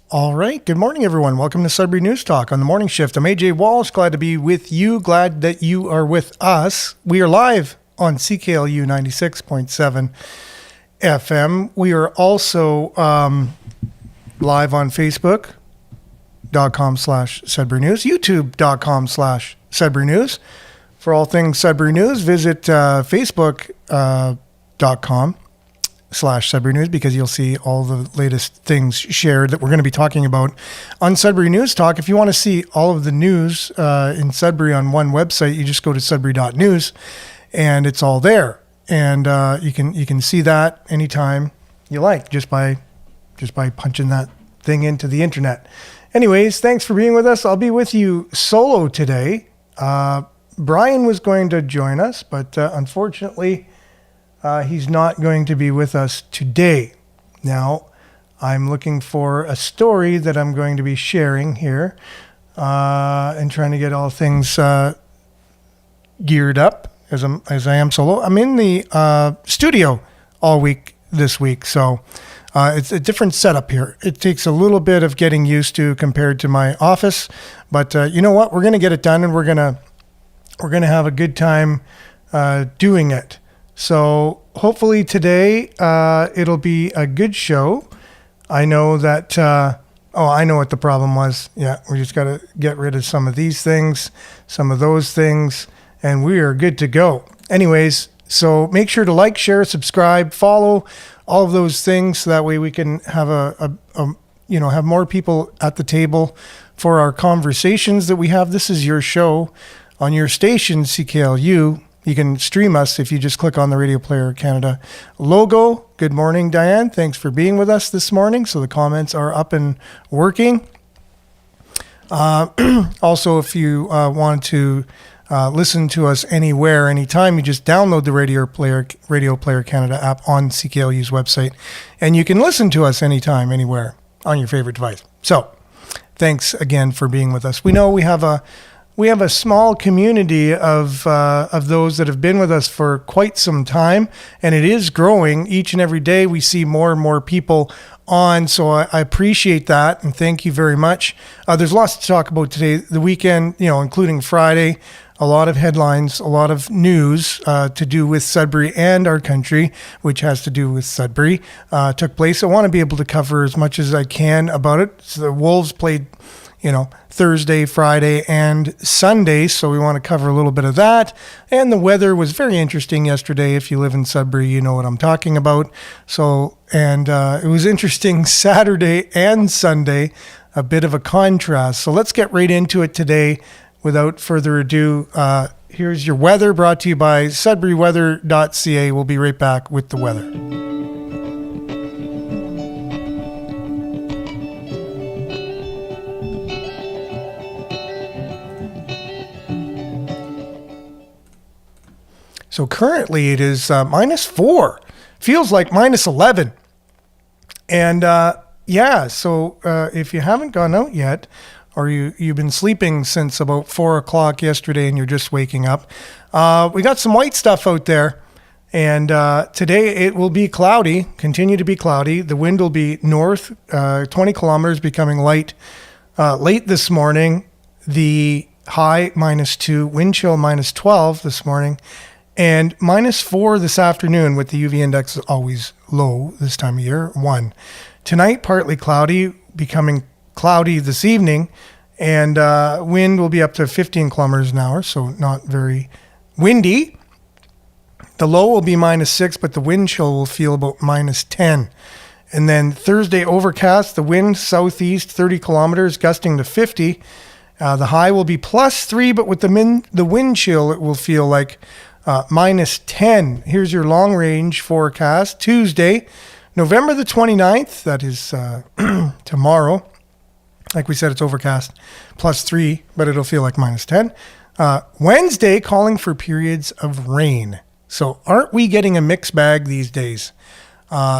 All right. Good morning, everyone. Welcome to Sudbury News Talk on the morning shift. I'm AJ Walsh. Glad to be with you. Glad that you are with us. We are live on CKLU 96.7 FM. We are also live on Facebook.com/Sudbury News, YouTube.com/Sudbury News. For all things Sudbury News, visit Facebook.com/Sudbury News, because you'll see all the latest things shared that we're going to be talking about on Sudbury News Talk. If you want to see all of the news in Sudbury on one website, you just go to sudbury.news and it's all there. And you can see that anytime you like, just by punching that thing into the internet. Anyways, thanks for being with us. I'll be with you solo today. Brian was going to join us, but unfortunately, he's not going to be with us today. Now, I'm looking for a story that I'm going to be sharing here and trying to get all things geared up as I am solo. I'm in the studio all week this week, so it's a different setup here. It takes a little bit of getting used to compared to my office, but you know what? We're going to get it done, and we're going to have a good time doing it. So hopefully today it'll be a good show. I know that, I know what the problem was. Yeah, we just got to get rid of some of these things, some of those things, and we are good to go. Anyways, so make sure to like, share, subscribe, follow, all of those things. So that way we can have have more people at the table for our conversations that we have. This is your show on your station, CKLU. You can stream us if you just click on the Radio Player Canada logo. Good morning, Diane. Thanks for being with us this morning. So the comments are up and working. Also, if you want to listen to us anywhere, anytime, you just download the Radio Player Canada app on CKLU's website, and you can listen to us anytime, anywhere on your favorite device. So thanks again for being with us. We know we have a small community of those that have been with us for quite some time, and it is growing each and every day. We see more and more people on, so I appreciate that, and thank you very much. There's lots to talk about today. The weekend, including Friday, a lot of headlines, a lot of news to do with Sudbury and our country, which has to do with Sudbury, took place. I want to be able to cover as much as I can about it. So the Wolves played Thursday, Friday, and Sunday. So we want to cover a little bit of that. And the weather was very interesting yesterday. If you live in Sudbury, you know what I'm talking about. So, and it was interesting Saturday and Sunday, a bit of a contrast. So let's get right into it today. Without further ado, here's your weather, brought to you by sudburyweather.ca. We'll be right back with the weather. So currently it is -4, feels like -11. And so if you haven't gone out yet, or you've been sleeping since about 4 o'clock yesterday and you're just waking up, we got some white stuff out there. And today it will be cloudy, continue to be cloudy. The wind will be north, 20 kilometers, becoming light late this morning. The high -2, wind chill -12 this morning. And -4 this afternoon, with the UV index always low this time of year, 1. Tonight, partly cloudy, becoming cloudy this evening, and wind will be up to 15 kilometers an hour, so not very windy. The low will be -6, but the wind chill will feel about -10. And then Thursday, overcast, the wind southeast 30 kilometers, gusting to 50. The high will be +3, but with the wind chill, it will feel like -10. Here's your long range forecast. Tuesday, November the 29th, that is tomorrow. Like we said, it's overcast, +3, but it'll feel like -10. Wednesday, calling for periods of rain. So aren't we getting a mixed bag these days?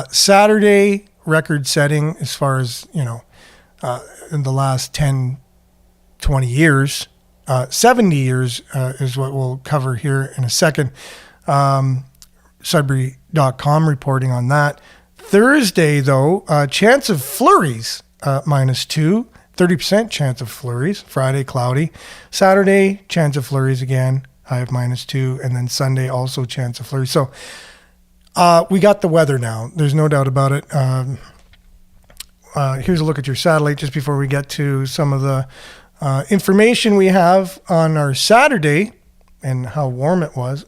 Saturday, record setting as far as, in the last 10, 20 years. 70 years is what we'll cover here in a second. Sudbury.com reporting on that. Thursday, though, chance of flurries, -2, 30% chance of flurries. Friday, cloudy. Saturday, chance of flurries again, high of -2. And then Sunday, also chance of flurries. So we got the weather now. There's no doubt about it. Here's a look at your satellite just before we get to some of the information we have on our Saturday and how warm it was.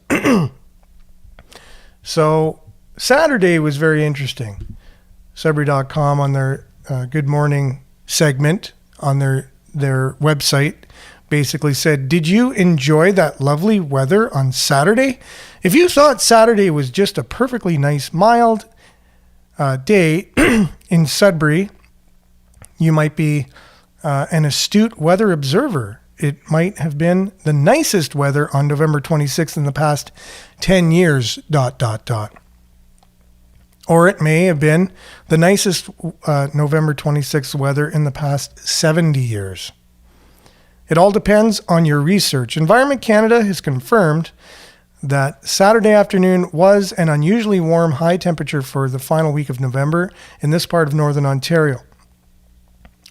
So Saturday was very interesting. Sudbury.com on their Good Morning segment on their website basically said, did you enjoy that lovely weather on Saturday? If you thought Saturday was just a perfectly nice, mild day in Sudbury, you might be an astute weather observer. It might have been the nicest weather on November 26th in the past 10 years, ... Or it may have been the nicest November 26th weather in the past 70 years. It all depends on your research. Environment Canada has confirmed that Saturday afternoon was an unusually warm high temperature for the final week of November in this part of Northern Ontario.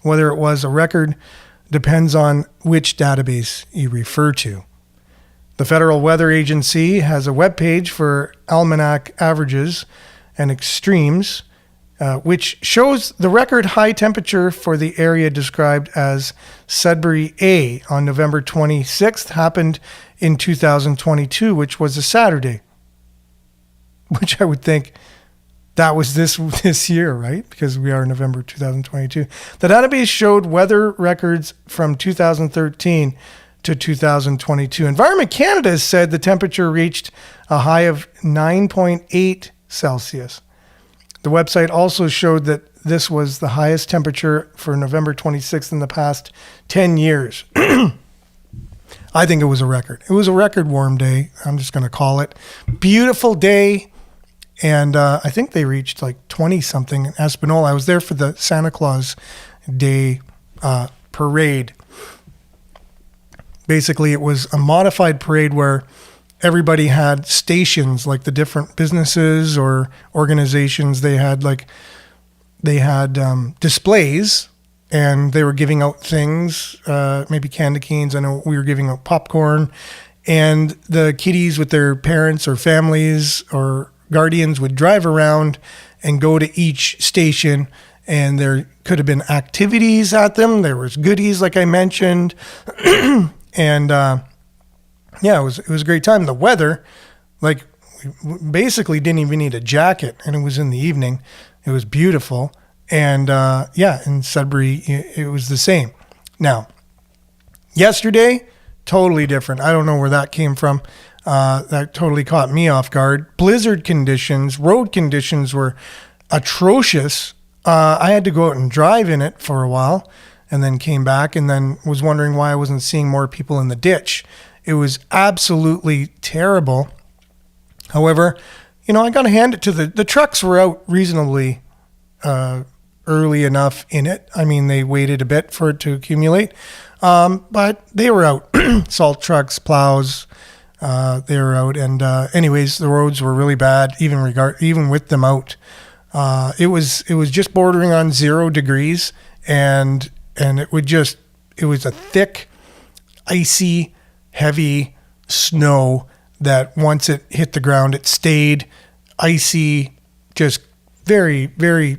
Whether it was a record depends on which database you refer to. The Federal Weather Agency has a webpage for almanac averages and extremes, which shows the record high temperature for the area described as Sudbury A on November 26th happened in 2022, which was a Saturday, which I would think that was this year, right? Because we are November 2022. The database showed weather records from 2013 to 2022. Environment Canada said the temperature reached a high of 9.8 Celsius. The website also showed that this was the highest temperature for November 26th in the past 10 years. I think it was a record. It was a record warm day. I'm just going to call it. Beautiful day. And I think they reached like 20-something in Espanola. I was there for the Santa Claus Day parade. Basically, it was a modified parade where everybody had stations, like the different businesses or organizations. They had displays, and they were giving out things, maybe candy canes. I know we were giving out popcorn, and the kiddies with their parents or families or guardians would drive around and go to each station, and there could have been activities at them. There was goodies, like I mentioned, and yeah, it was a great time. The weather, like, we basically didn't even need a jacket, and it was in the evening. It was beautiful, and yeah, in Sudbury, it was the same. Now, yesterday, totally different. I don't know where that came from. That totally caught me off guard. Blizzard conditions, road conditions were atrocious. I had to go out and drive in it for a while, and then came back, and then was wondering why I wasn't seeing more people in the ditch. It was absolutely terrible. However, I got to hand it to the trucks were out reasonably early enough in it. I mean, they waited a bit for it to accumulate, but they were out. Salt trucks, plows, they were out. And anyways, the roads were really bad, even with them out. It was just bordering on 0 degrees, and it was a thick, icy, heavy snow that once it hit the ground, it stayed icy, just very, very,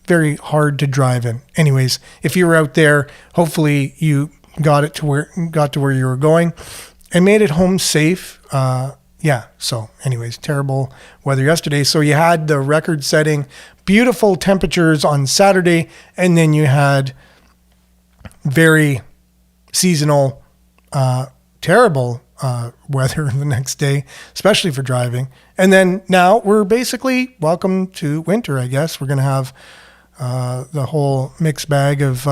very hard to drive in. Anyways, if you were out there, hopefully you got to where you were going and made it home safe. Yeah. So anyways, terrible weather yesterday. So you had the record-setting beautiful temperatures on Saturday, and then you had very seasonal, terrible weather the next day, especially for driving. And then now we're basically welcome to winter, I guess. We're going to have the whole mixed bag of,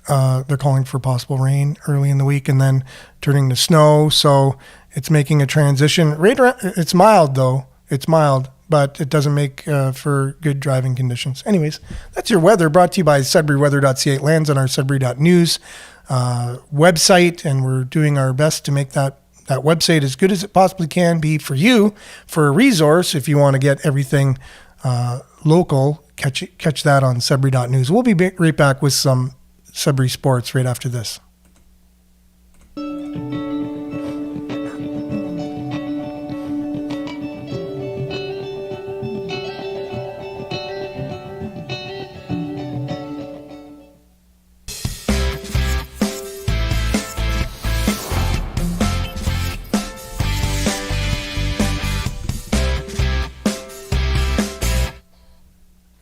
they're calling for possible rain early in the week and then turning to snow. So it's making a transition. It's mild, though. It's mild, but it doesn't make for good driving conditions. Anyways, that's your weather, brought to you by SudburyWeather.ca. It lands on our Sudbury.news website, and we're doing our best to make that that website as good as it possibly can be for you, for a resource if you want to get everything local. Catch that on Sudbury.news. We'll be right back with some Sudbury sports right after this.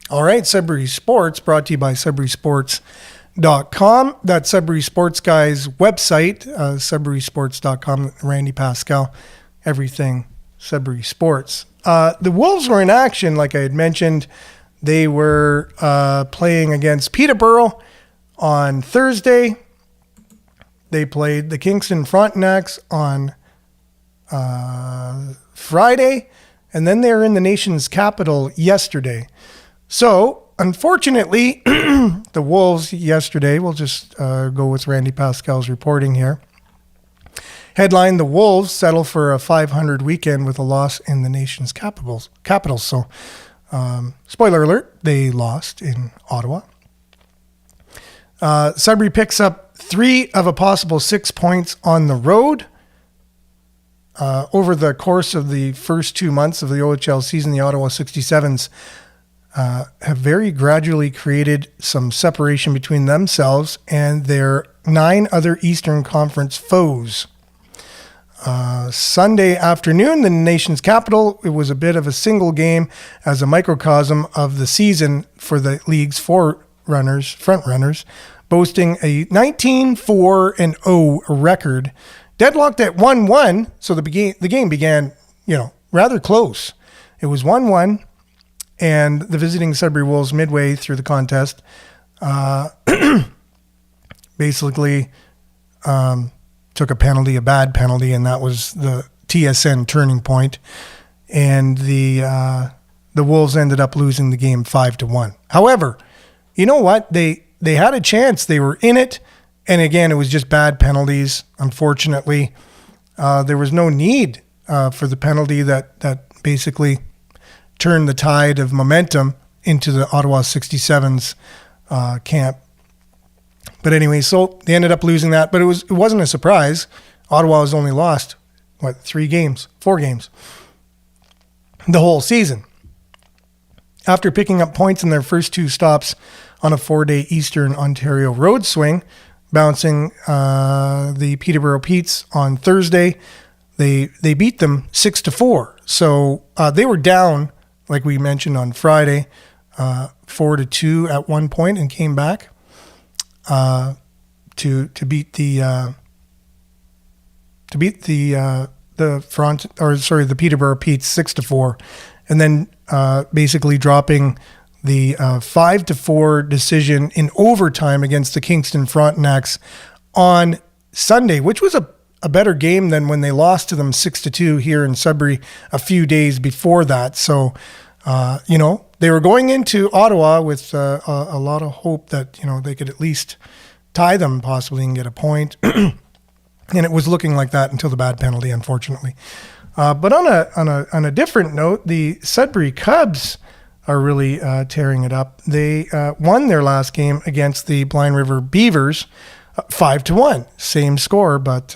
All right, Sudbury Sports, brought to you by SudburySports.com. That's Sudbury Sports Guy's website, SudburySports.com. Randy Pascal, everything Sudbury Sports. The Wolves were in action, like I had mentioned. They were playing against Peterborough on Thursday. They played the Kingston Frontenacs on Friday, and then they were in the nation's capital yesterday. So, unfortunately, the Wolves yesterday, we'll just go with Randy Pascal's reporting here. Headline, the Wolves settle for a 500 weekend with a loss in the nation's capital. So, spoiler alert, they lost in Ottawa. Sudbury picks up 3 of a possible 6 points on the road. Over the course of the first 2 months of the OHL season, the Ottawa 67s have very gradually created some separation between themselves and their 9 other Eastern Conference foes. Sunday afternoon, the nation's capital, it was a bit of a single game as a microcosm of the season for the league's front runners, boasting a 19-4-0 record, deadlocked at 1-1. So the game began, rather close. It was 1-1. And the visiting Sudbury Wolves midway through the contest basically took a bad penalty, and that was the TSN turning point. And the Wolves ended up losing the game 5-1. However, you know what? They had a chance. They were in it. And again, it was just bad penalties. Unfortunately, there was no need for the penalty that basically turned the tide of momentum into the Ottawa 67s camp. But anyway, so they ended up losing that, but it wasn't a surprise. Ottawa has only lost, 4 games the whole season. After picking up points in their first 2 stops on a 4-day Eastern Ontario road swing, bouncing the Peterborough Petes on Thursday, they beat them 6-4. So they were down, like we mentioned on Friday, 4-2 at one point, and came back to beat the Peterborough Petes 6-4, and then basically dropping the 5-4 decision in overtime against the Kingston Frontenacs on Sunday, which was a better game than when they lost to them 6-2 here in Sudbury a few days before that. So, they were going into Ottawa with a lot of hope that, they could at least tie them possibly and get a point. And it was looking like that until the bad penalty, unfortunately. But on a different note, the Sudbury Cubs are really tearing it up. They won their last game against the Blind River Beavers 5-1, same score, but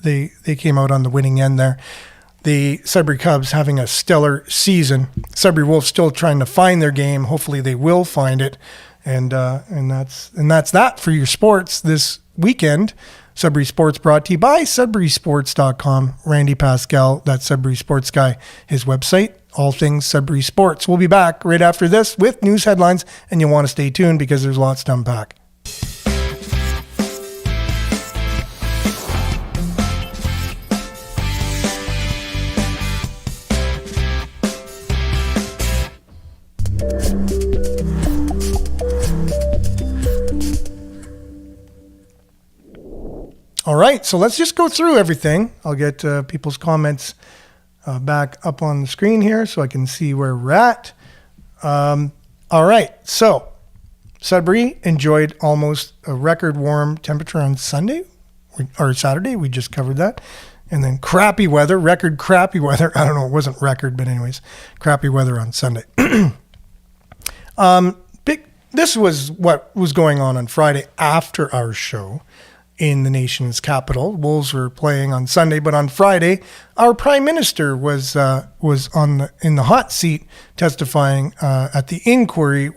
they came out on the winning end there. The Sudbury Cubs having a stellar season. Sudbury Wolves still trying to find their game. Hopefully they will find it, and that's that for your sports this weekend. Sudbury Sports brought to you by SudburySports.com. Randy Pascal, that's Sudbury Sports Guy, his website. All things Sudbury Sports. We'll be back right after this with news headlines, and you'll want to stay tuned because there's lots to unpack. All right, so let's just go through everything. I'll get people's comments back up on the screen here so I can see where we're at. All right, so Sudbury enjoyed almost a record warm temperature on Sunday or Saturday. We just covered that. And then crappy weather, record crappy weather. I don't know, it wasn't record, but anyways, crappy weather on Sunday. This was what was going on Friday after our show in the nation's capital. Wolves were playing on Sunday, but on Friday, our prime minister was in the hot seat testifying at the inquiry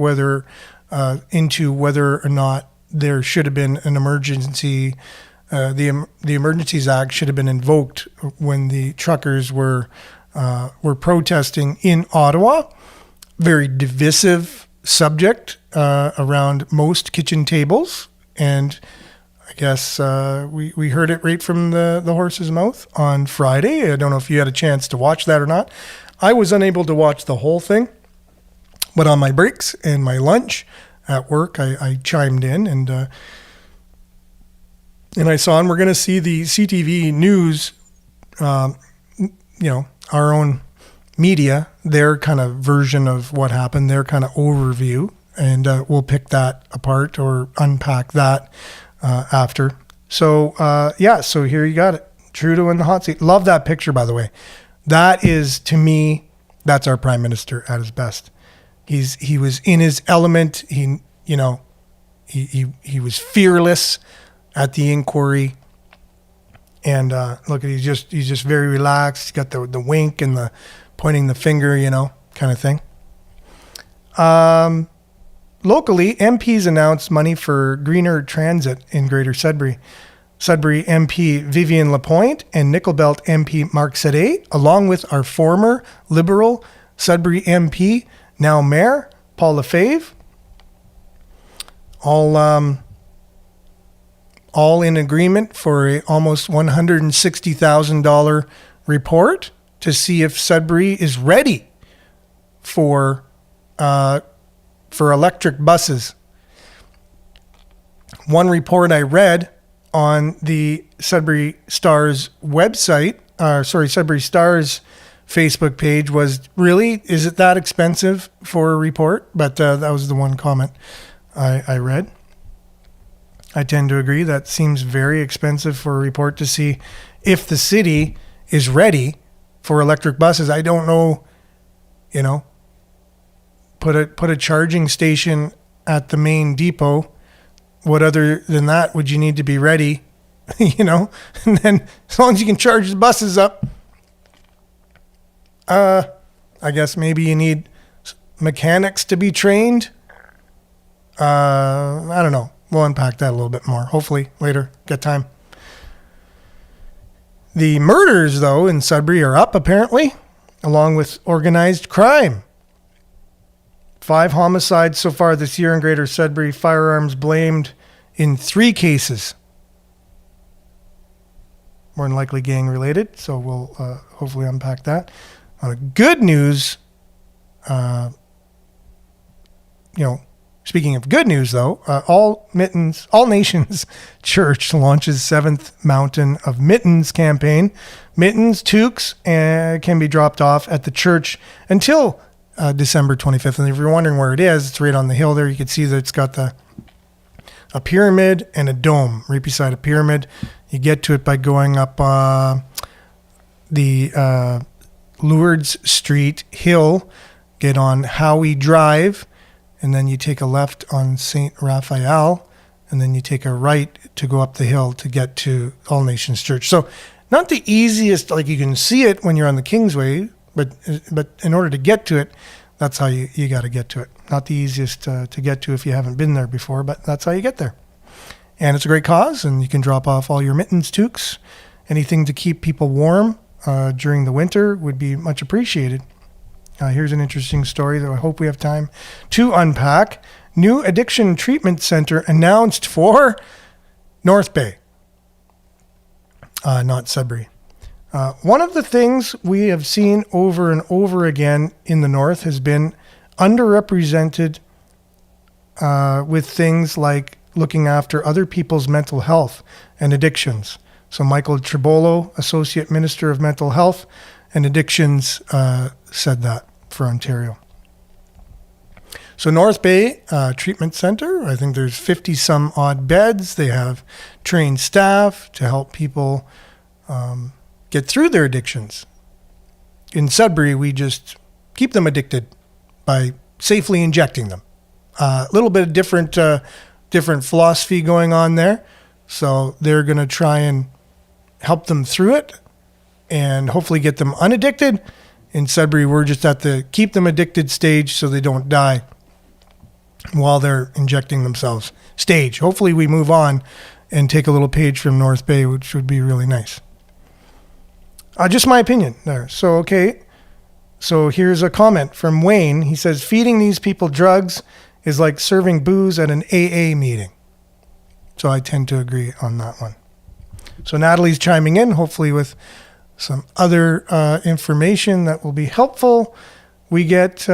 into whether or not there should have been an emergency. The Emergencies Act should have been invoked when the truckers were protesting in Ottawa. Very divisive subject around most kitchen tables, and I guess we heard it right from the horse's mouth on Friday. I don't know if you had a chance to watch that or not. I was unable to watch the whole thing, but on my breaks and my lunch at work, I chimed in and I saw, and we're going to see the CTV News, our own media, their kind of version of what happened, their kind of overview, and we'll pick that apart or unpack that after. So, so here you got it. Trudeau in the hot seat. Love that picture, by the way. That is, to me, that's our prime minister at his best. He was in his element. He was fearless at the inquiry. And look, he's just very relaxed. He's got the wink and the pointing the finger, kind of thing. Locally, MPs announced money for greener transit in Greater Sudbury. Sudbury MP Vivian Lapointe and Nickel Belt MP Mark Sade, along with our former Liberal Sudbury MP, now Mayor Paul Lefebvre, all in agreement for a almost $160,000 report to see if Sudbury is ready for electric buses. One report I read on the Sudbury Stars website, Sudbury Stars Facebook page was, really, is it that expensive for a report? But that was the one comment I read. I tend to agree. That seems very expensive for a report to see if the city is ready for electric buses. I don't know, put a charging station at the main depot. What other than that would you need to be ready? And then as long as you can charge the buses up, I guess maybe you need mechanics to be trained. I don't know. We'll unpack that a little bit more. Hopefully later, get time. The murders, though, in Sudbury are up, apparently, along with organized crime. 5 homicides so far this year in Greater Sudbury, firearms blamed in 3 cases. More than likely gang-related, so we'll hopefully unpack that. Good news, speaking of good news, though, All Nations Church launches 7th Mountain of Mittens campaign. Mittens, toques, can be dropped off at the church until December 25th. And if you're wondering where it is, it's right on the hill there. You can see that it's got a pyramid and a dome right beside a pyramid. You get to it by going up the Lourdes Street hill, get on Howie Drive, and then you take a left on St. Raphael, and then you take a right to go up the hill to get to All Nations Church. So not the easiest, like you can see it when you're on the Kingsway, but in order to get to it, that's how you got to get to it. Not the easiest to get to if you haven't been there before, but that's how you get there. And it's a great cause, and you can drop off all your mittens, toques, anything to keep people warm during the winter would be much appreciated. Here's an interesting story that I hope we have time to unpack. New addiction treatment center announced for North Bay, not Sudbury. One of the things we have seen over and over again in the North has been underrepresented with things like looking after other people's mental health and addictions. So Michael Tribolo, Associate Minister of Mental Health and Addictions, said that for Ontario. So North Bay Treatment Center, I think there's 50 some odd beds. They have trained staff to help people get through their addictions. In Sudbury, we just keep them addicted by safely injecting them. A little bit of different philosophy going on there. So they're going to try and help them through it and hopefully get them unaddicted. In Sudbury, we're just at the keep them addicted stage so they don't die while they're injecting themselves stage. Hopefully we move on and take a little page from North Bay, which would be really nice. Just my opinion there. So, okay. So here's a comment from Wayne. He says, feeding these people drugs is like serving booze at an AA meeting. So I tend to agree on that one. So Natalie's chiming in, hopefully with some other information that will be helpful. We get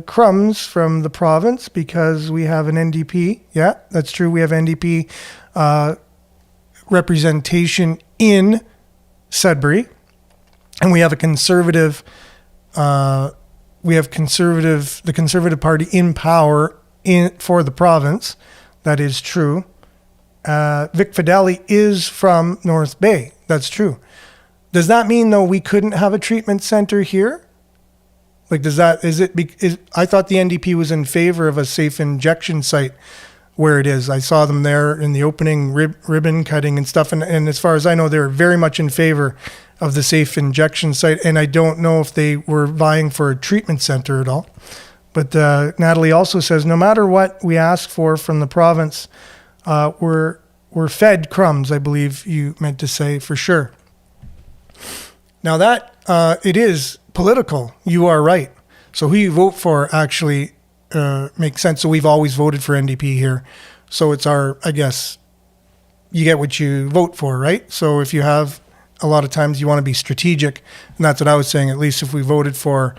crumbs from the province because we have an NDP. Yeah, that's true. We have NDP representation in Sudbury, and we have a conservative. The Conservative Party in power for the province. That is true. Vic Fideli is from North Bay. That's true. Does that mean though we couldn't have a treatment center here? Like, I thought the NDP was in favor of a safe injection site where it is. I saw them there in the opening ribbon cutting and stuff. And as far as I know, they're very much in favor of the safe injection site. And I don't know if they were vying for a treatment center at all. But Natalie also says, no matter what we ask for from the province, we're fed crumbs, I believe you meant to say, for sure. Now that it is political, you are right. So who you vote for actually makes sense. So we've always voted for NDP here. So it's I guess, you get what you vote for, right? So if you have, a lot of times you want to be strategic, and that's what I was saying. At least if we voted for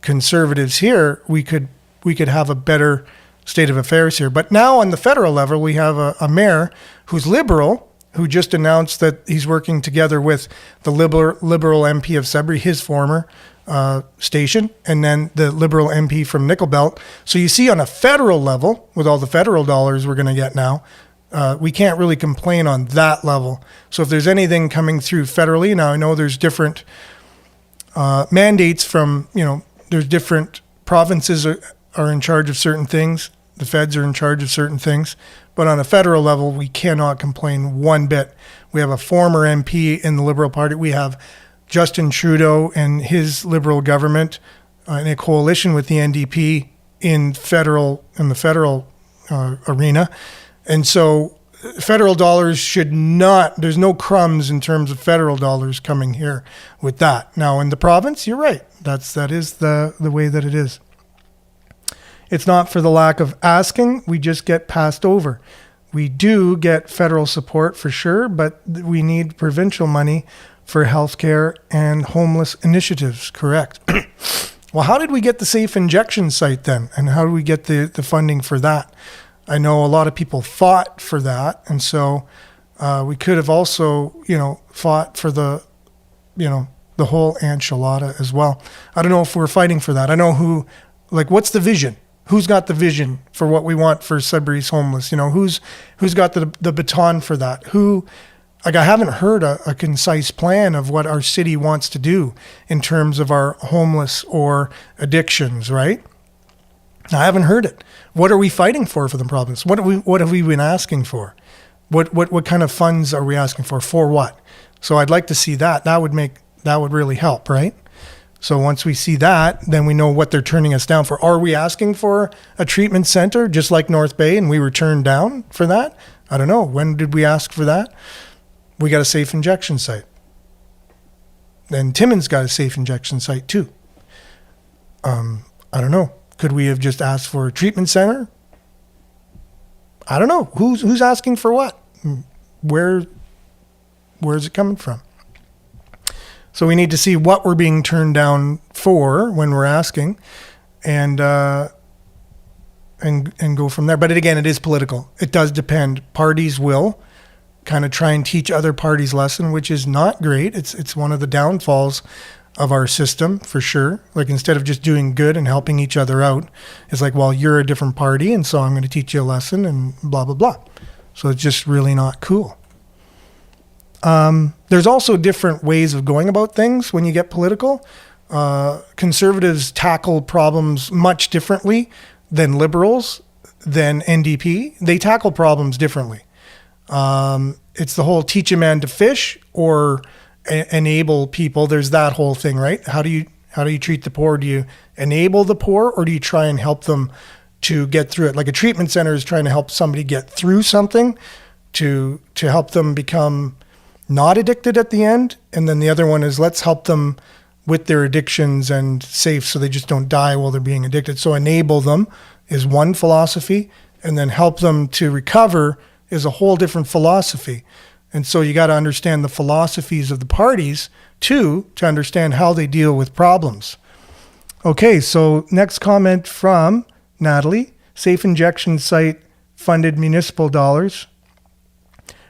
Conservatives here, we could have a better state of affairs here. But now on the federal level, we have a mayor who's Liberal, who just announced that he's working together with the Liberal MP of Sudbury, his former station, and then the Liberal MP from Nickel Belt. So you see on a federal level, with all the federal dollars we're going to get now, we can't really complain on that level. So if there's anything coming through federally, now I know there's different mandates from, there's different provinces are in charge of certain things. The feds are in charge of certain things. But on a federal level, we cannot complain one bit. We have a former MP in the Liberal Party. We have Justin Trudeau and his Liberal government in a coalition with the NDP in the federal arena. And so federal dollars there's no crumbs in terms of federal dollars coming here with that. Now in the province, you're right. That is the way that it is. It's not for the lack of asking. We just get passed over. We do get federal support for sure, but we need provincial money for healthcare and homeless initiatives, correct? Well, how did we get the safe injection site then? And how do we get the funding for that? I know a lot of people fought for that. And so we could have also, fought for the whole enchilada as well. I don't know if we're fighting for that. I know what's the vision? Who's got the vision for what we want for Sudbury's homeless? Who's got the baton for that? I haven't heard a concise plan of what our city wants to do in terms of our homeless or addictions, right? I haven't heard it. What are we fighting for the province? What have we been asking for? What kind of funds are we asking for? For what? So I'd like to see that. That would really help, right? So once we see that, then we know what they're turning us down for. Are we asking for a treatment center just like North Bay and we were turned down for that? I don't know. When did we ask for that? We got a safe injection site. And Timmins got a safe injection site too. I don't know. Could we have just asked for a treatment center? I don't know. Who's asking for what? Where's it coming from? So we need to see what we're being turned down for when we're asking, and go from there. But again, it is political. It does depend. Parties will kind of try and teach other parties lesson, which is not great. It's one of the downfalls of our system for sure. Like instead of just doing good and helping each other out, it's like, well, you're a different party, and so I'm going to teach you a lesson and blah blah blah. So it's just really not cool. There's also different ways of going about things when you get political. Conservatives tackle problems much differently than liberals, than NDP. They tackle problems differently. It's the whole teach a man to fish or enable people. There's that whole thing, right? How do you treat the poor? Do you enable the poor, or do you try and help them to get through it? Like a treatment center is trying to help somebody get through something to help them become not addicted at the end. And then the other one is let's help them with their addictions and safe so they just don't die while they're being addicted. So enable them is one philosophy, and then help them to recover is a whole different philosophy. And so you got to understand the philosophies of the parties too, to understand how they deal with problems. Okay, so next comment from Natalie. Safe injection site funded municipal dollars.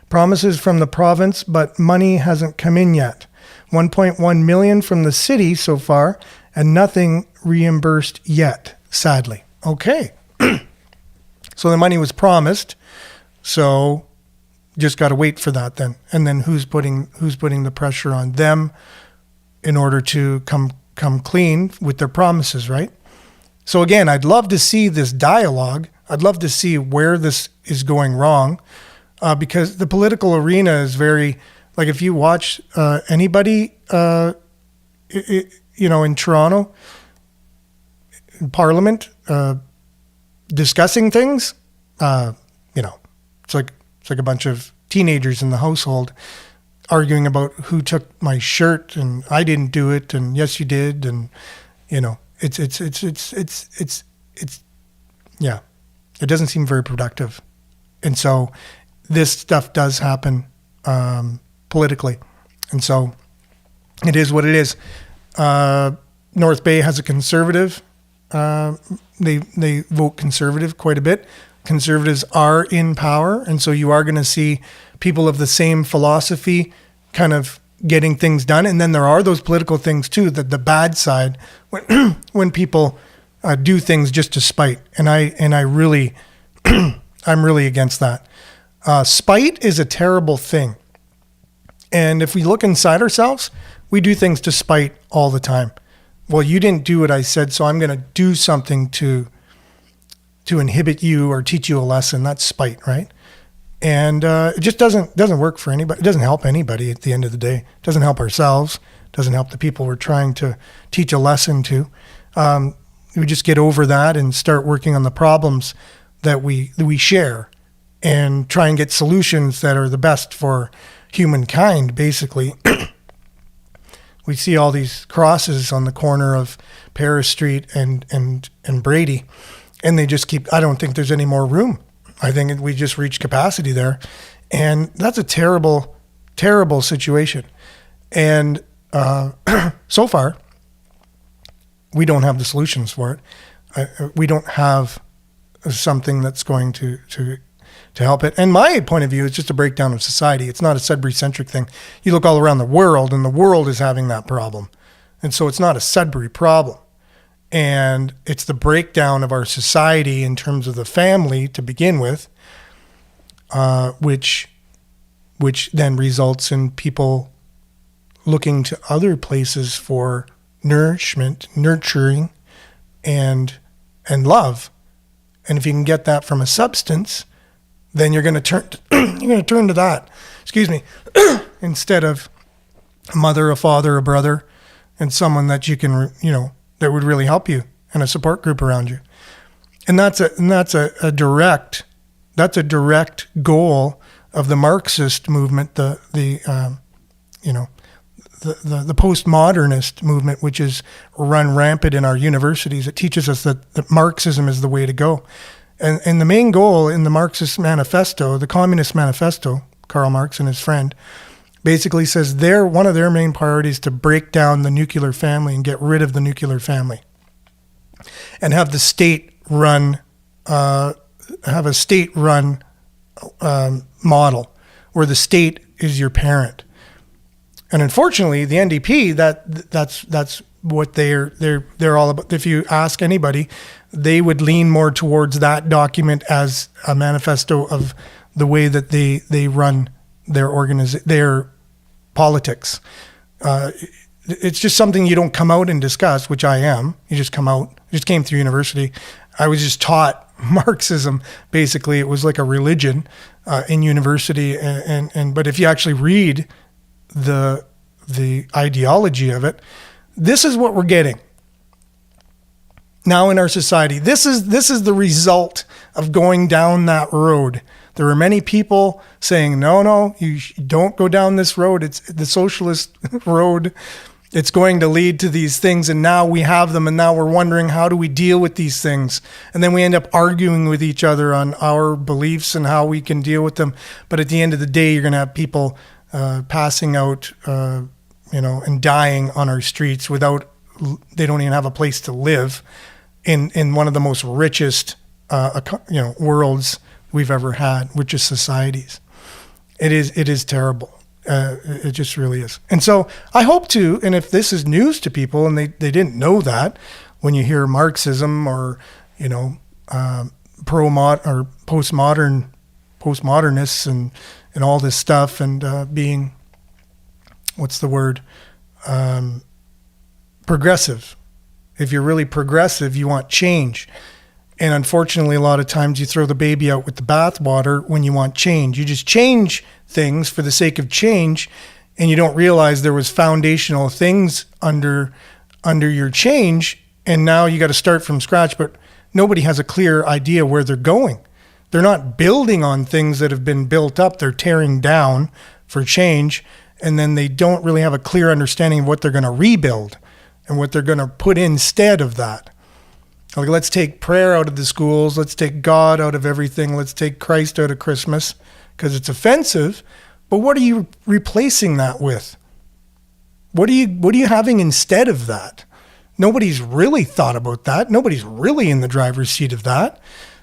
Promises from the province, but money hasn't come in yet. 1.1 million from the city so far, and nothing reimbursed yet, sadly. Okay. So the money was promised. So just got to wait for that then. And then who's putting the pressure on them in order to come clean with their promises, right? So again, I'd love to see this dialogue. I'd love to see where this is going wrong, because the political arena is very, like if you watch anybody, in Toronto, in Parliament, discussing things, it's like a bunch of teenagers in the household arguing about who took my shirt and I didn't do it and yes you did, and it's it doesn't seem very productive. And so this stuff does happen politically, and so it is what it is. North Bay has a conservative. They vote conservative quite a bit. Conservatives are in power, and so you are going to see people of the same philosophy kind of getting things done. And then there are those political things too, that the bad side, when people do things just to spite. And I really, I'm really against that. Spite is a terrible thing. And if we look inside ourselves, we do things to spite all the time. Well, you didn't do what I said, so I'm going to do something to inhibit you or teach you a lesson. That's spite, right? And it just doesn't work for anybody. It doesn't help anybody at the end of the day. It doesn't help ourselves. It doesn't help the people we're trying to teach a lesson to. We just get over that and start working on the problems that we share and try and get solutions that are the best for humankind, basically. We see all these crosses on the corner of Paris Street and Brady, and they just keep, I don't think there's any more room. I think we just reached capacity there. And that's a terrible, terrible situation. And so far, we don't have the solutions for it. We don't have something that's going to help it. And my point of view is just a breakdown of society. It's not a Sudbury-centric thing. You look all around the world, and the world is having that problem. And so it's not a Sudbury problem. And it's the breakdown of our society in terms of the family to begin with, which then results in people looking to other places for nourishment, nurturing, and love. And if you can get that from a substance, then you're going to turn to that. Excuse me, instead of a mother, a father, a brother, and someone that you can, that would really help you, and a support group around you. And that's a direct goal of the Marxist movement, the postmodernist movement, which is run rampant in our universities. It teaches us that Marxism is the way to go. And the main goal in the Marxist manifesto, the Communist Manifesto, Karl Marx and his friend, basically says one of their main priorities to break down the nuclear family and get rid of the nuclear family, and have the state run, model where the state is your parent. And unfortunately, the NDP, that's what they're all about. If you ask anybody, they would lean more towards that document as a manifesto of the way that they run their politics. It's just something you don't come out and discuss, which I am. You just come out. I just came through university. I was just taught Marxism. Basically, it was like a religion in university. But if you actually read the ideology of it, this is what we're getting now in our society. This is the result of going down that road. There are many people saying, no, you don't go down this road. It's the socialist road. It's going to lead to these things. And now we have them. And now we're wondering, how do we deal with these things? And then we end up arguing with each other on our beliefs and how we can deal with them. But at the end of the day, you're going to have people passing out, and dying on our streets they don't even have a place to live in one of the most richest, worlds we've ever had, richest societies. It is terrible. It just really is. And so I hope to, and if this is news to people and they didn't know that, when you hear Marxism or, postmodernists and all this stuff and being, what's the word? Progressive. If you're really progressive, you want change. And unfortunately, a lot of times you throw the baby out with the bathwater when you want change. You just change things for the sake of change, and you don't realize there was foundational things under your change, and now you got to start from scratch, but nobody has a clear idea where they're going. They're not building on things that have been built up. They're tearing down for change, and then they don't really have a clear understanding of what they're going to rebuild and what they're going to put instead of that. Like, let's take prayer out of the schools. Let's take God out of everything. Let's take Christ out of Christmas because it's offensive. But what are you replacing that with? What are you having instead of that? Nobody's really thought about that. Nobody's really in the driver's seat of that.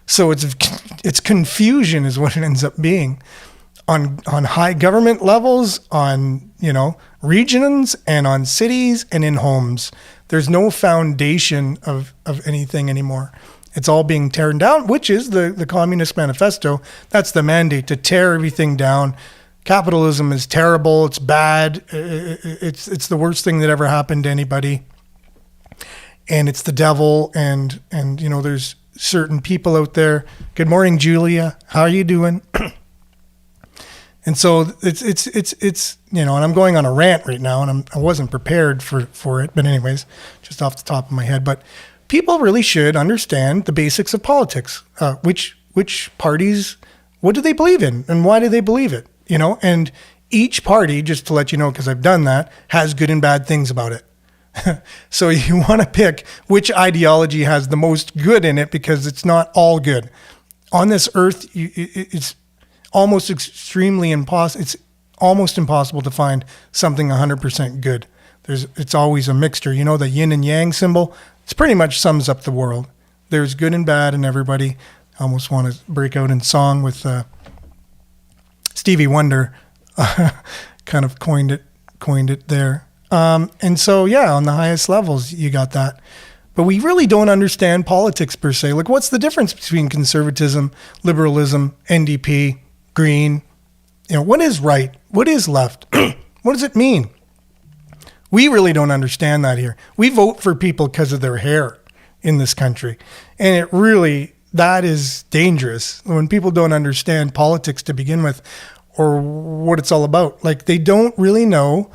So it's confusion is what it ends up being on high government levels, on regions, and on cities and in homes. There's no foundation of anything anymore. It's all being torn down, which is the Communist Manifesto. That's the mandate, to tear everything down. Capitalism is terrible. It's bad. It's the worst thing that ever happened to anybody. And it's the devil. And there's certain people out there. Good morning, Julia. How are you doing? And so it's and I'm going on a rant right now, and I wasn't prepared for it, but anyways, just off the top of my head. But people really should understand the basics of politics. Which parties, what do they believe in, and why do they believe it? And each party, just to let you know, because I've done that, has good and bad things about it. So you want to pick which ideology has the most good in it, because it's not all good. On this earth, it's almost it's almost impossible to find something 100% good. It's always a mixture. The yin and yang symbol, it pretty much sums up the world. There's good and bad in everybody. I almost want to break out in song with Stevie Wonder, kind of coined it there. And so, on the highest levels, you got that. But we really don't understand politics per se. Like, what's the difference between conservatism, liberalism, NDP, Green? What is right? What is left? What does it mean? We really don't understand that here. We vote for people because of their hair in this country. And that is dangerous when people don't understand politics to begin with, or what it's all about. Like, they don't really know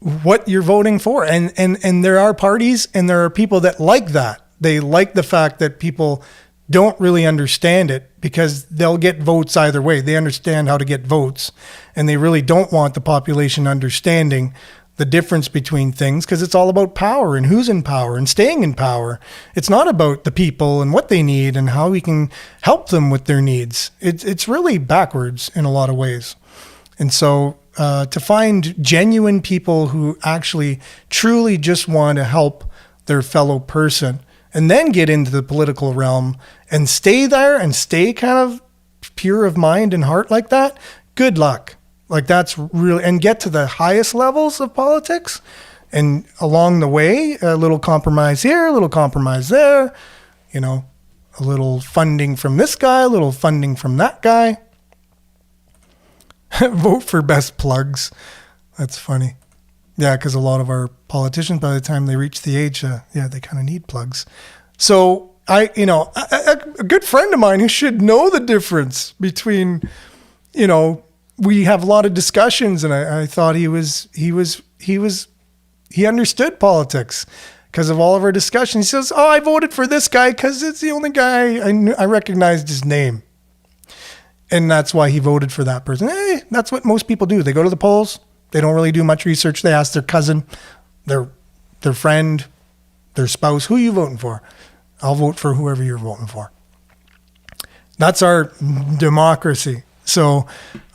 what you're voting for. And there are parties and there are people that like that. They like the fact that people don't really understand it, because they'll get votes either way. They understand how to get votes, and they really don't want the population understanding the difference between things, because it's all about power and who's in power and staying in power. It's not about the people and what they need and how we can help them with their needs. It's really backwards in a lot of ways. And so to find genuine people who actually truly just want to help their fellow person, and then get into the political realm and stay there and stay kind of pure of mind and heart like that, good luck. Like, that's really, and get to the highest levels of politics, and along the way, a little compromise here, a little compromise there, a little funding from this guy, a little funding from that guy. Vote for best plugs. That's funny. Yeah, because a lot of our politicians, by the time they reach the age, they kind of need plugs. So a good friend of mine who should know the difference between, we have a lot of discussions, and I thought he understood politics because of all of our discussions. He says, "Oh, I voted for this guy because it's the only guy I recognized his name." And that's why he voted for that person. Hey, that's what most people do. They go to the polls. They don't really do much research. They ask their cousin, their friend, their spouse, "Who are you voting for?" "I'll vote for whoever you're voting for." That's our democracy. So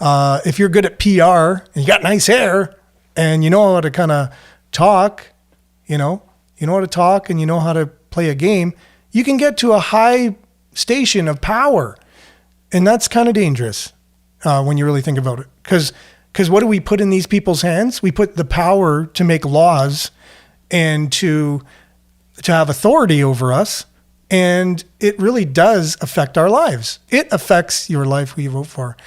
if you're good at PR, and you got nice hair, and you know how to kind of talk, you know how to talk, and you know how to play a game, you can get to a high station of power. And that's kind of dangerous when you really think about it. Because what do we put in these people's hands? We put the power to make laws and to have authority over us. And it really does affect our lives. It affects your life, who you vote for.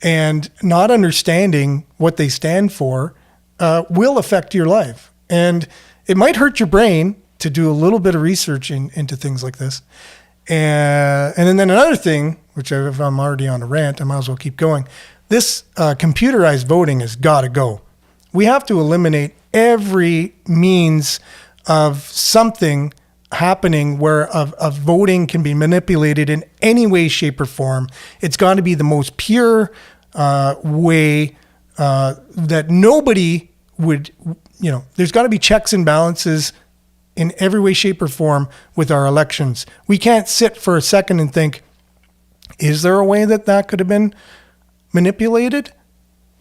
And not understanding what they stand for will affect your life. And it might hurt your brain to do a little bit of research into things like this. And then another thing, which if I'm already on a rant, I might as well keep going. This computerized voting has got to go. We have to eliminate every means of something happening where of voting can be manipulated in any way, shape, or form. It's got to be the most pure way that nobody would, there's got to be checks and balances in every way, shape, or form with our elections. We can't sit for a second and think, is there a way that could have been manipulated?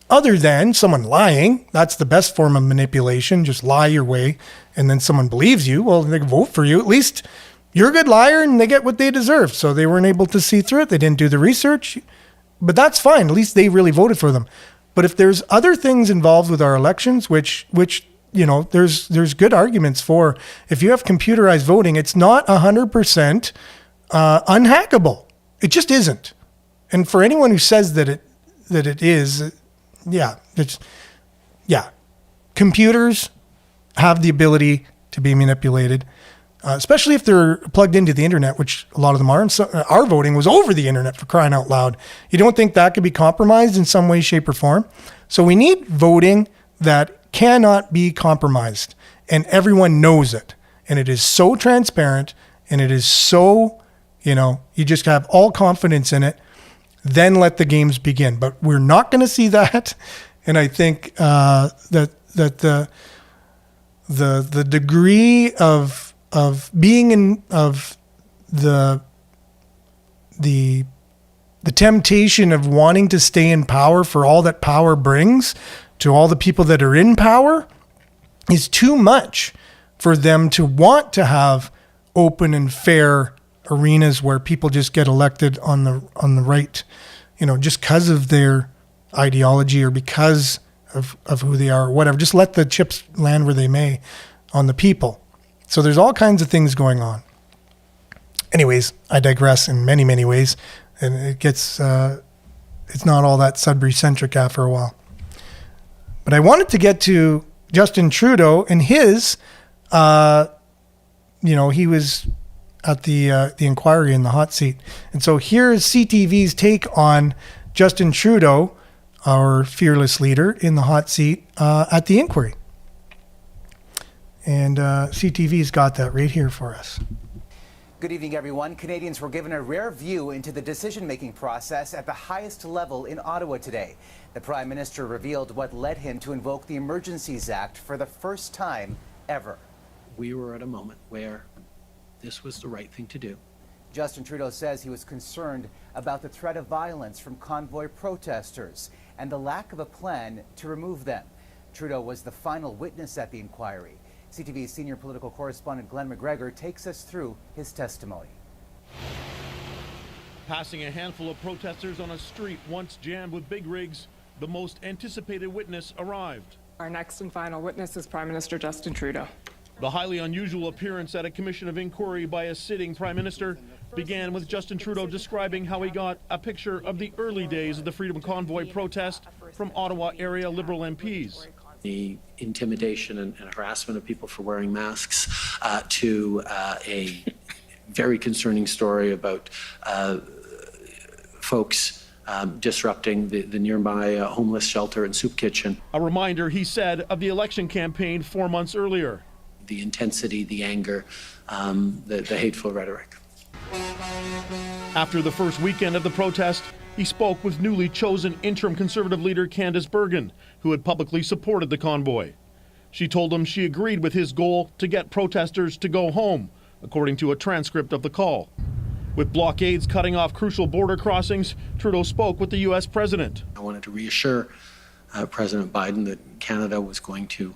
Other than someone lying. That's the best form of manipulation. Just lie your way, and then someone believes you. Well, they can vote for you. At least you're a good liar, and they get what they deserve. So they weren't able to see through it. They didn't do the research. But that's fine. At least they really voted for them. But if there's other things involved with our elections, which there's good arguments for. If you have computerized voting, it's not 100% unhackable. It just isn't. And for anyone who says that it is, computers have the ability to be manipulated, especially if they're plugged into the internet, which a lot of them are. And so, our voting was over the internet, for crying out loud. You don't think that could be compromised in some way, shape, or form? So we need voting that cannot be compromised, and everyone knows it, and it is so transparent, and it is so, you just have all confidence in it. Then let the games begin. But we're not going to see that, and I think that the degree of being in the temptation of wanting to stay in power for all that power brings to all the people that are in power is too much for them to want to have open and fair arenas where people just get elected on the right, just because of their ideology or because of who they are or whatever. Just let the chips land where they may on the people. So there's all kinds of things going on. Anyways, I digress in many, many ways, and it gets, it's not all that Sudbury centric after a while. But I wanted to get to Justin Trudeau and his, he was at the inquiry in the hot seat. And so here's CTV's take on Justin Trudeau, our fearless leader, in the hot seat at the inquiry. And CTV's got that right here for us. Good evening, everyone. Canadians were given a rare view into the decision-making process at the highest level in Ottawa today. The Prime Minister revealed what led him to invoke the Emergencies Act for the first time ever. We were at a moment where this was the right thing to do. Justin Trudeau says he was concerned about the threat of violence from convoy protesters and the lack of a plan to remove them. Trudeau was the final witness at the inquiry. CTV's senior political correspondent Glenn McGregor takes us through his testimony. Passing a handful of protesters on a street once jammed with big rigs, the most anticipated witness arrived. Our next and final witness is Prime Minister Justin Trudeau. The highly unusual appearance at a commission of inquiry by a sitting Prime Minister began with Justin Trudeau describing how he got a picture of the early days of the Freedom Convoy protest from Ottawa area Liberal MPs. the intimidation and harassment of people for wearing masks, to a very concerning story about folks disrupting the nearby homeless shelter and soup kitchen. A reminder, he said, of the election campaign 4 months earlier. The intensity, the anger, the hateful rhetoric. After the first weekend of the protest, he spoke with newly chosen interim Conservative leader Candace Bergen, who had publicly supported the convoy. She told him she agreed with his goal to get protesters to go home, according to a transcript of the call. With blockades cutting off crucial border crossings, Trudeau spoke with the U.S. president. I wanted to reassure President Biden that Canada was going to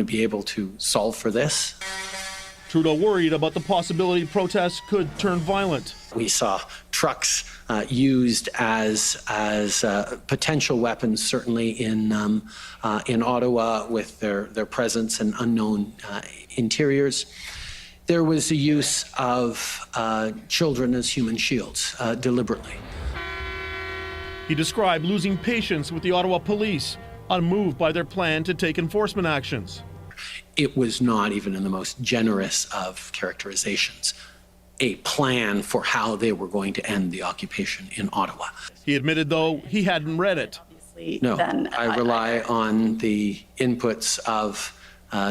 be able to solve for this. Trudeau worried about the possibility protests could turn violent. We saw trucks used as potential weapons, certainly in Ottawa, with their presence in unknown interiors. There was the use of children as human shields, deliberately. He described losing patience with the Ottawa police, unmoved by their plan to take enforcement actions. It was not, even in the most generous of characterizations, a plan for how they were going to end the occupation in Ottawa. He admitted, though, he hadn't read it. No, I rely on the inputs of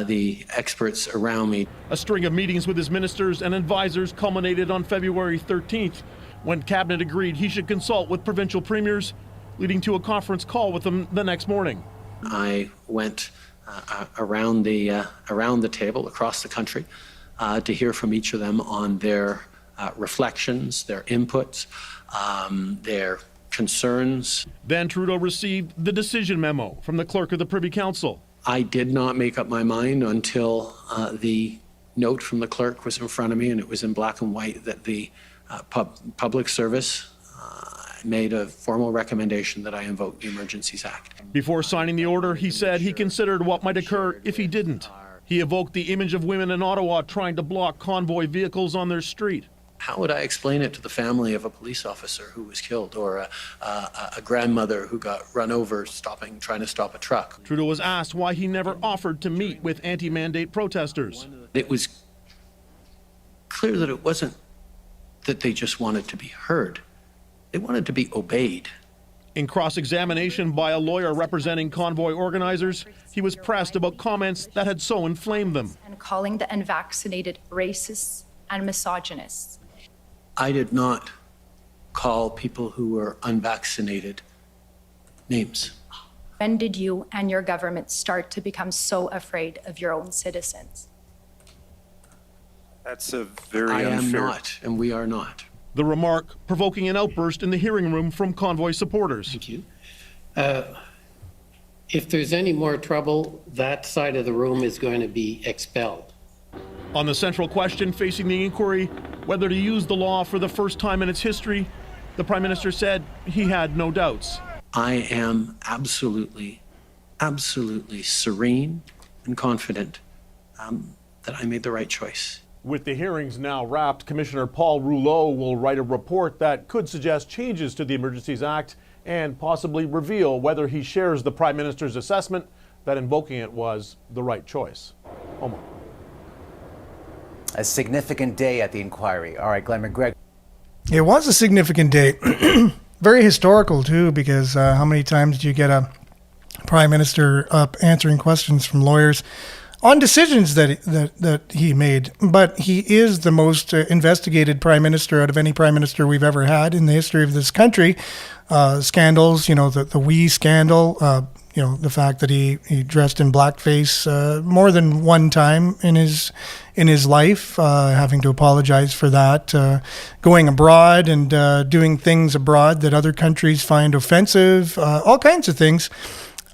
the experts around me. A string of meetings with his ministers and advisors culminated on February 13th, when Cabinet agreed he should consult with provincial premiers, leading to a conference call with them the next morning. I went around the table across the country to hear from each of them on their reflections, their inputs, their concerns. Then Trudeau received the decision memo from the clerk of the Privy Council. I did not make up my mind until the note from the clerk was in front of me, and it was in black and white that the public service made a formal recommendation that I invoke the Emergencies Act. Before signing the order, he said he considered what might occur if he didn't. He evoked the image of women in Ottawa trying to block convoy vehicles on their street. How would I explain it to the family of a police officer who was killed, or a grandmother who got run over trying to stop a truck? Trudeau was asked why he never offered to meet with anti-mandate protesters. It was clear that it wasn't that they just wanted to be heard. They wanted to be obeyed. In cross-examination by a lawyer representing convoy organizers, he was pressed about comments that had so inflamed them. And calling the unvaccinated racists and misogynists. I did not call people who were unvaccinated names. When did you and your government start to become so afraid of your own citizens? That's a very I am unfair. not, and we are not. The remark provoking an outburst in the hearing room from convoy supporters. Thank you. If there's any more trouble, that side of the room is going to be expelled. On the central question facing the inquiry, whether to use the law for the first time in its history, the Prime Minister said he had no doubts. I am absolutely serene and confident that I made the right choice. With the hearings now wrapped, Commissioner Paul Rouleau will write a report that could suggest changes to the Emergencies Act and possibly reveal whether he shares the Prime Minister's assessment that invoking it was the right choice. Omar. A significant day at the inquiry. All right, Glenn McGregor. It was a significant day. Very historical, too, because how many times do you get a prime minister up answering questions from lawyers on decisions that he made? But he is the most investigated prime minister out of any prime minister we've ever had in the history of this country. Scandals, the Wee scandal, the fact that he dressed in blackface more than one time in his life, having to apologize for that, going abroad and doing things abroad that other countries find offensive, all kinds of things.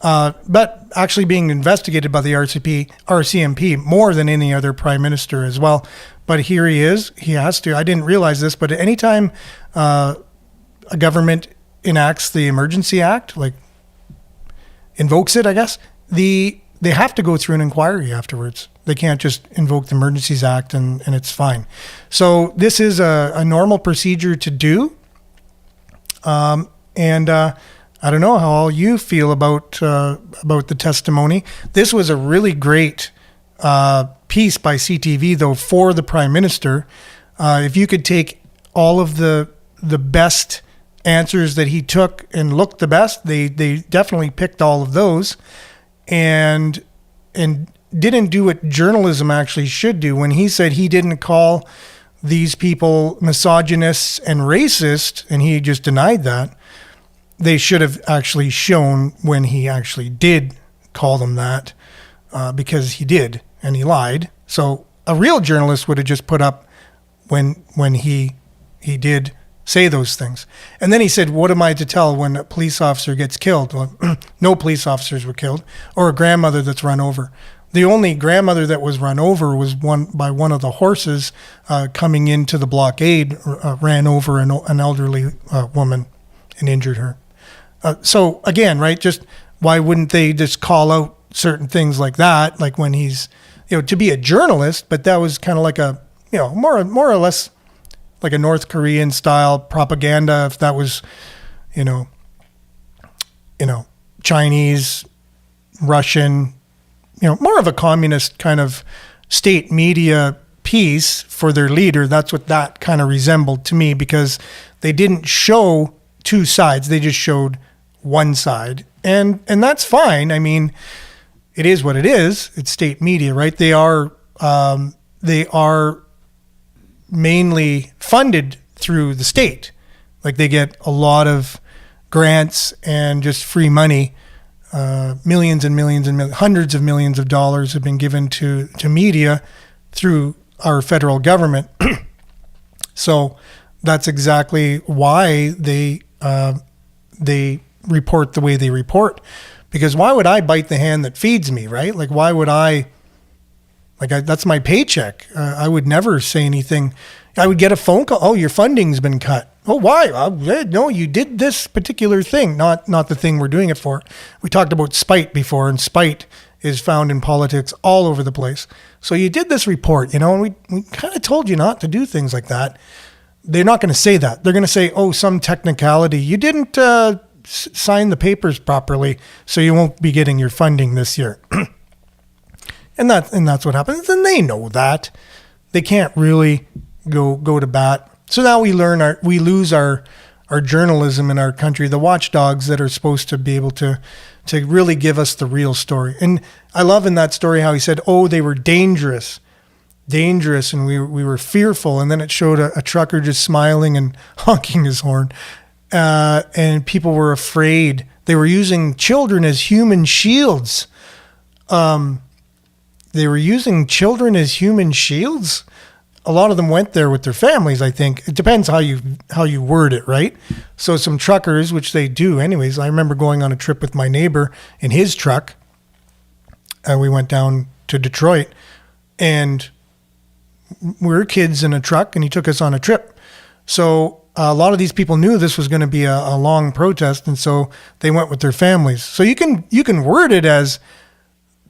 But actually being investigated by the RCMP more than any other prime minister as well. But here he is. He has to. I didn't realize this, but anytime a government enacts the Emergency Act, like invokes it, I guess, they have to go through an inquiry afterwards. They can't just invoke the Emergencies Act and it's fine. So this is a normal procedure to do. And I don't know how all you feel about the testimony. This was a really great piece by CTV, though, for the Prime Minister. If you could take all of the best answers that he took and looked the best, they definitely picked all of those, and didn't do what journalism actually should do. When he said he didn't call these people misogynists and racist, and he just denied that, they should have actually shown when he actually did call them that, because he did, and he lied. So a real journalist would have just put up when he did say those things. And then he said, what am I to tell when a police officer gets killed? Well, no police officers were killed, or a grandmother that's run over. The only grandmother that was run over was by one of the horses coming into the blockade, ran over an elderly woman and injured her. So again, right, just why wouldn't they just call out certain things like that, like when he's, to be a journalist, but that was kind of like a, more or less like a North Korean style propaganda, if that was, Chinese, Russian, more of a communist kind of state media piece for their leader. That's what that kind of resembled to me, because they didn't show two sides. They just showed one side. And that's fine. I mean, it is what it is. It's state media, right? They are mainly funded through the state. Like, they get a lot of grants and just free money. Millions and millions and millions, hundreds of millions of dollars have been given to media through our federal government. So that's exactly why they report the way they report. Because why would I bite the hand that feeds me, right? Like, why would that's my paycheck. I would never say anything. I would get a phone call. Oh, your funding's been cut. Oh, why? No, you did this particular thing, not the thing we're doing it for. We talked about spite before, and spite is found in politics all over the place. So you did this report, and we kind of told you not to do things like that. They're not going to say that. They're going to say, oh, some technicality. You didn't sign the papers properly, so you won't be getting your funding this year. And that's what happens. And they know that. They can't really go to bat. So now we lose our journalism in our country, the watchdogs that are supposed to be able to really give us the real story. And I love in that story how he said, oh, they were dangerous, and we were fearful. And then it showed a trucker just smiling and honking his horn. And people were afraid. They were using children as human shields. They were using children as human shields. A lot of them went there with their families, I think. It depends how you word it, right? So some truckers, which they do anyways. I remember going on a trip with my neighbor in his truck. We went down to Detroit, and we were kids in a truck, and he took us on a trip. So a lot of these people knew this was going to be a long protest, and so they went with their families. So you can word it as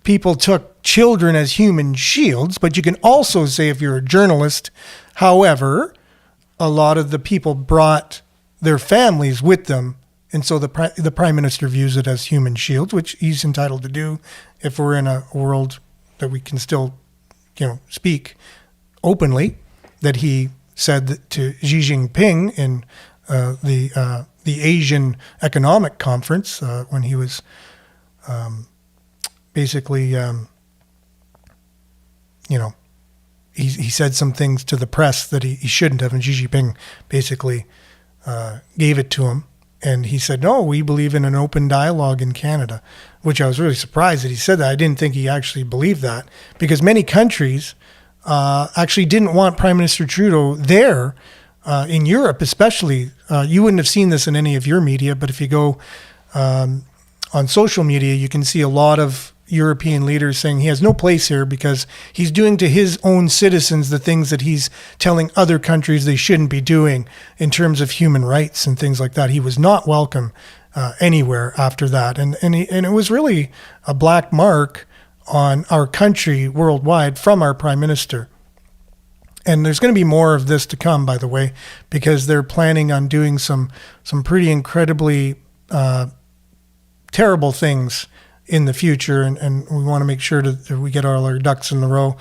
people took children as human shields, but you can also say, if you're a journalist, however, a lot of the people brought their families with them, and so the Prime Minister views it as human shields, which he's entitled to do if we're in a world that we can still, speak openly. That he said that to Xi Jinping in the Asian Economic Conference when he was basically, he said some things to the press that he shouldn't have, and Xi Jinping basically gave it to him. And he said, no, we believe in an open dialogue in Canada, which I was really surprised that he said that. I didn't think he actually believed that, because many countries actually didn't want Prime Minister Trudeau there, in Europe especially. You wouldn't have seen this in any of your media, but if you go on social media, you can see a lot of European leaders saying he has no place here because he's doing to his own citizens the things that he's telling other countries they shouldn't be doing in terms of human rights and things like that. He was not welcome anywhere after that. And it was really a black mark on our country worldwide from our Prime Minister. And there's going to be more of this to come, by the way, because they're planning on doing some pretty incredibly terrible things in the future, and we want to make sure that we get all our ducks in the row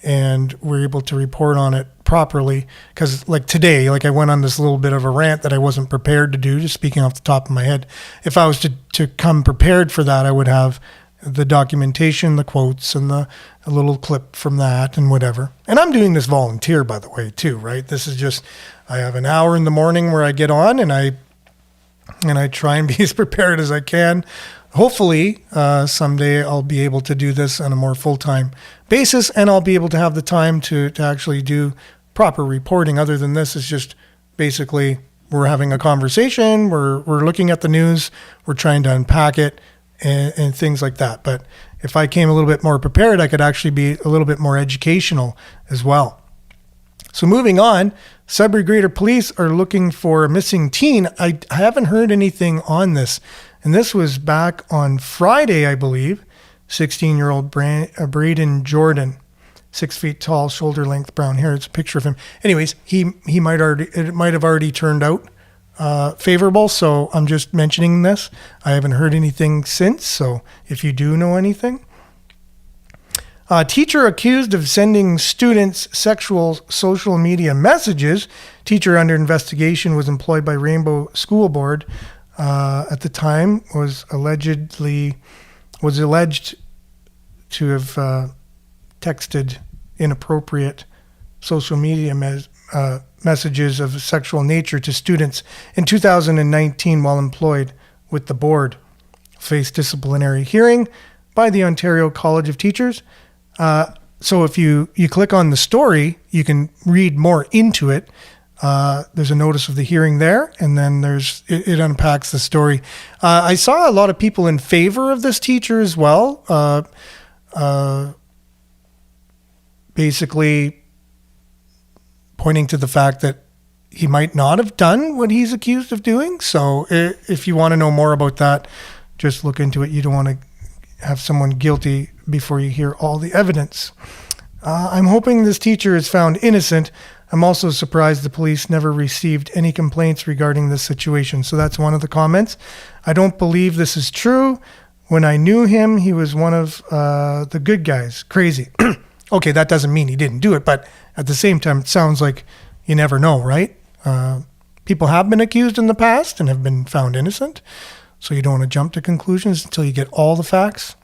and we're able to report on it properly. Because like today, like I went on this little bit of a rant that I wasn't prepared to do, just speaking off the top of my head. If I was to come prepared for that, I would have the documentation, the quotes, and a little clip from that and whatever. And I'm doing this volunteer, by the way, too, right? This is just, I have an hour in the morning where I get on and I try and be as prepared as I can. Hopefully, someday I'll be able to do this on a more full-time basis, and I'll be able to have the time to actually do proper reporting. Other than this, it's just basically we're having a conversation, we're looking at the news, we're trying to unpack it, and things like that. But if I came a little bit more prepared, I could actually be a little bit more educational as well. So moving on, Sudbury Greater Police are looking for a missing teen. I haven't heard anything on this. And this was back on Friday, I believe. 16-year-old Braden Jordan, 6 feet tall, shoulder-length brown hair. It's a picture of him. Anyways, it might have already turned out favorable, so I'm just mentioning this. I haven't heard anything since, so if you do know anything. Teacher accused of sending students sexual social media messages. Teacher under investigation was employed by Rainbow School Board. At the time was alleged to have texted inappropriate social media messages of a sexual nature to students in 2019 while employed with the board. Faced disciplinary hearing by the Ontario College of Teachers. So if you click on the story, you can read more into it. There's a notice of the hearing there, and then it unpacks the story. I saw a lot of people in favor of this teacher as well. Basically pointing to the fact that he might not have done what he's accused of doing. So if you want to know more about that, just look into it. You don't want to have someone guilty before you hear all the evidence. I'm hoping this teacher is found innocent. I'm also surprised the police never received any complaints regarding this situation. So that's one of the comments. I don't believe this is true. When I knew him, he was one of the good guys. Crazy. Okay, that doesn't mean he didn't do it, but at the same time, it sounds like you never know, right? People have been accused in the past and have been found innocent. So you don't want to jump to conclusions until you get all the facts.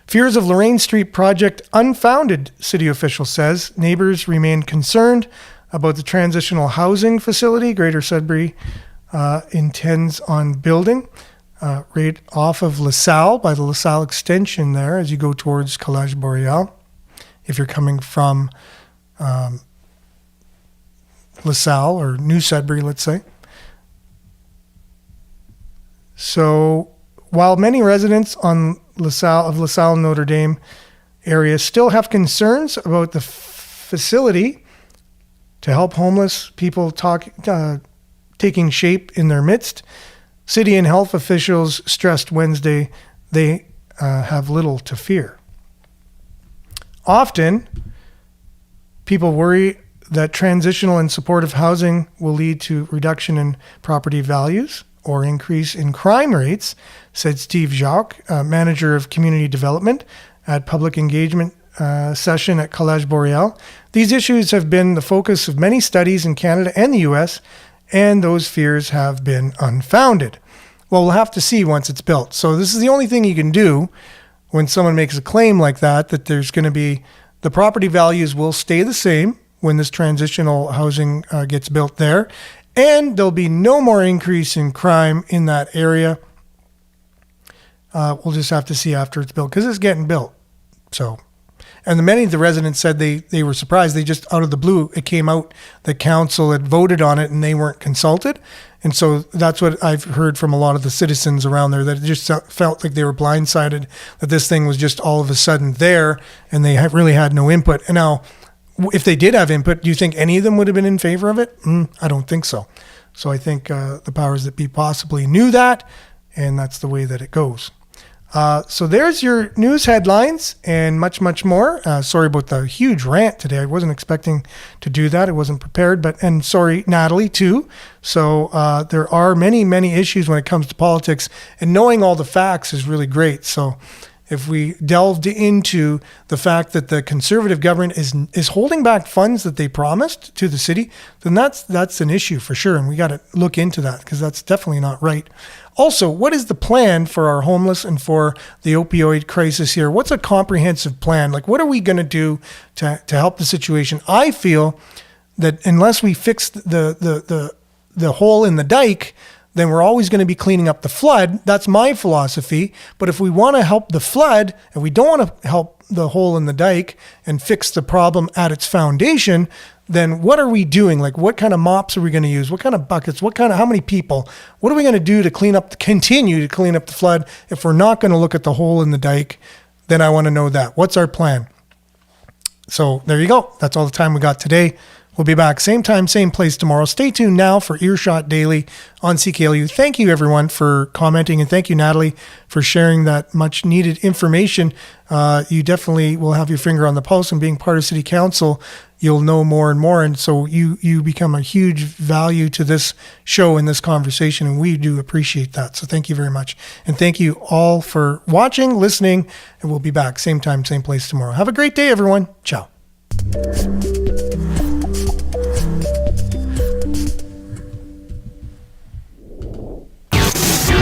Fears of Lorraine Street project unfounded, city official says. Neighbors remain concerned about the transitional housing facility Greater Sudbury intends on building right off of LaSalle, by the LaSalle extension there as you go towards Collège Boreal. If you're coming from LaSalle or New Sudbury, let's say. So while many residents on LaSalle Notre Dame area still have concerns about the facility to help homeless people taking shape in their midst, city and health officials stressed Wednesday they have little to fear. Often, people worry that transitional and supportive housing will lead to reduction in property values or increase in crime rates, said Steve Jacques, manager of community development at public engagement session at Collège Boreal. These issues have been the focus of many studies in Canada and the US, and those fears have been unfounded. Well, we'll have to see once it's built. So this is the only thing you can do when someone makes a claim like that there's going to be, the property values will stay the same when this transitional housing gets built there. And there'll be no more increase in crime in that area. We'll just have to see after it's built, because it's getting built. So, and many of the residents said they were surprised. They just, out of the blue, it came out that council had voted on it and they weren't consulted. And so that's what I've heard from a lot of the citizens around there, that it just felt like they were blindsided, that this thing was just all of a sudden there and they really had no input. And now, if they did have input, do you think any of them would have been in favor of it? I don't think so. So I think the powers that be possibly knew that, and that's the way that it goes. So there's your news headlines and much, much more. Sorry about the huge rant today. I wasn't expecting to do that. I wasn't prepared, and sorry, Natalie, too. So there are many, many issues when it comes to politics, and knowing all the facts is really great. So if we delved into the fact that the Conservative government is holding back funds that they promised to the city, then that's an issue for sure, and we got to look into that because that's definitely not right. Also, what is the plan for our homeless and for the opioid crisis here? What's a comprehensive plan? Like, what are we going to do to help the situation? I feel that unless we fix the hole in the dike, then we're always going to be cleaning up the flood. That's my philosophy. But if we want to help the flood and we don't want to help the hole in the dike and fix the problem at its foundation, then what are we doing? Like, what kind of mops are we going to use? What kind of buckets? How many people? What are we going to do to continue to clean up the flood? If we're not going to look at the hole in the dike, then I want to know that. What's our plan? So there you go. That's all the time we got today. We'll be back same time, same place tomorrow. Stay tuned now for Earshot Daily on CKLU. Thank you, everyone, for commenting, and thank you, Natalie, for sharing that much needed information. You definitely will have your finger on the pulse, and being part of City Council, you'll know more and more, and so you become a huge value to this show and this conversation, and we do appreciate that. So thank you very much, and thank you all for watching, listening, and we'll be back same time, same place tomorrow. Have a great day, everyone. Ciao.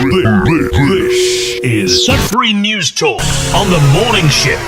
This is Sudbury News Talk on the morning shift.